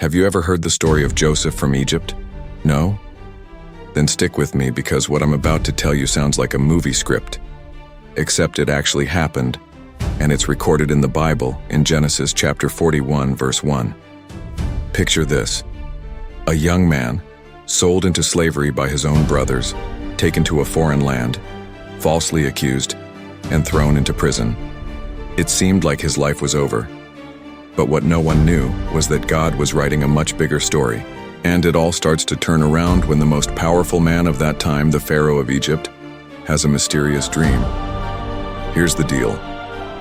Have you ever heard the story of Joseph from Egypt? No? Then stick with me because what I'm about to tell you sounds like a movie script. Except it actually happened, and it's recorded in the Bible in Genesis chapter 41, verse 1. Picture this: a young man, sold into slavery by his own brothers, taken to a foreign land, falsely accused, and thrown into prison. It seemed like his life was over. But what no one knew was that God was writing a much bigger story. And it all starts to turn around when the most powerful man of that time, the Pharaoh of Egypt, has a mysterious dream. Here's the deal.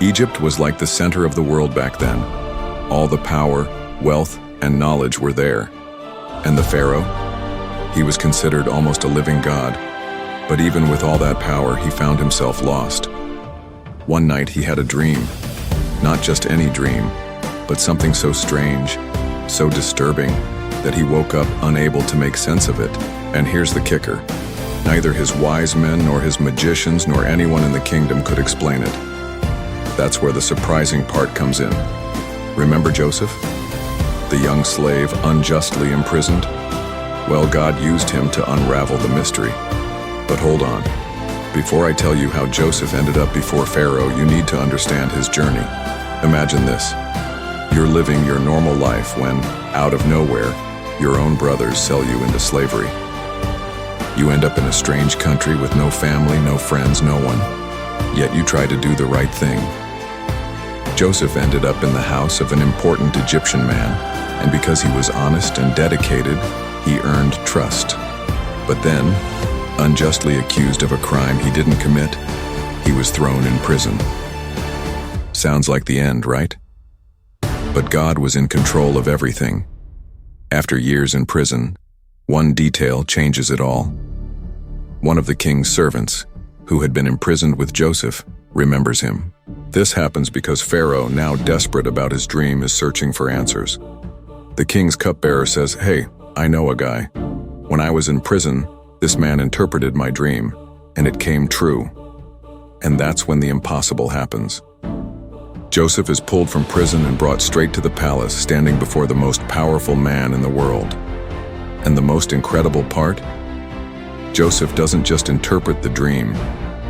Egypt was like the center of the world back then. All the power, wealth, and knowledge were there. And the Pharaoh? He was considered almost a living god. But even with all that power, he found himself lost. One night he had a dream. Not just any dream, but something so strange, so disturbing, that he woke up unable to make sense of it. And here's the kicker. Neither his wise men nor his magicians nor anyone in the kingdom could explain it. That's where the surprising part comes in. Remember Joseph? The young slave unjustly imprisoned? Well, God used him to unravel the mystery. But hold on. Before I tell you how Joseph ended up before Pharaoh, you need to understand his journey. Imagine this. You're living your normal life when, out of nowhere, your own brothers sell you into slavery. You end up in a strange country with no family, no friends, no one. Yet you try to do the right thing. Joseph ended up in the house of an important Egyptian man, and because he was honest and dedicated, he earned trust. But then, unjustly accused of a crime he didn't commit, he was thrown in prison. Sounds like the end, right? But God was in control of everything. After years in prison, one detail changes it all. One of the king's servants, who had been imprisoned with Joseph, remembers him. This happens because Pharaoh, now desperate about his dream, is searching for answers. The king's cupbearer says, "Hey, I know a guy. When I was in prison, this man interpreted my dream, and it came true." And that's when the impossible happens. Joseph is pulled from prison and brought straight to the palace, standing before the most powerful man in the world. And the most incredible part? Joseph doesn't just interpret the dream.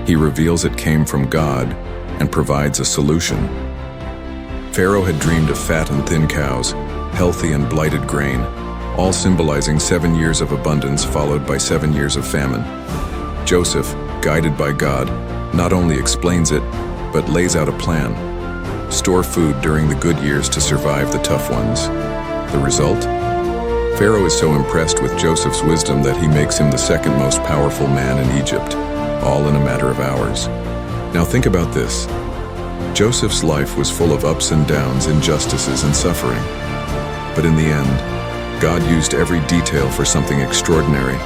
He reveals it came from God and provides a solution. Pharaoh had dreamed of fat and thin cows, healthy and blighted grain, all symbolizing 7 years of abundance followed by 7 years of famine. Joseph, guided by God, not only explains it, but lays out a plan. Store food during the good years to survive the tough ones. The result? Pharaoh is so impressed with Joseph's wisdom that he makes him the second most powerful man in Egypt, all in a matter of hours. Now think about this. Joseph's life was full of ups and downs, injustices and suffering. But in the end, God used every detail for something extraordinary.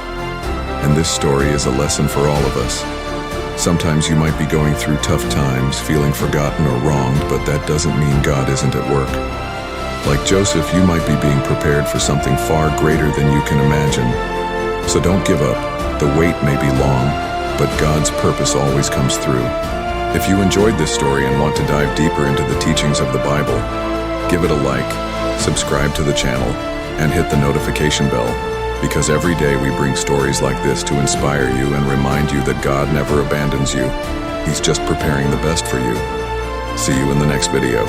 And this story is a lesson for all of us. Sometimes you might be going through tough times, feeling forgotten or wronged, but that doesn't mean God isn't at work. Like Joseph, you might be being prepared for something far greater than you can imagine. So don't give up. The wait may be long, but God's purpose always comes through. If you enjoyed this story and want to dive deeper into the teachings of the Bible, give it a like, subscribe to the channel, and hit the notification bell. Because every day we bring stories like this to inspire you and remind you that God never abandons you. He's just preparing the best for you. See you in the next video.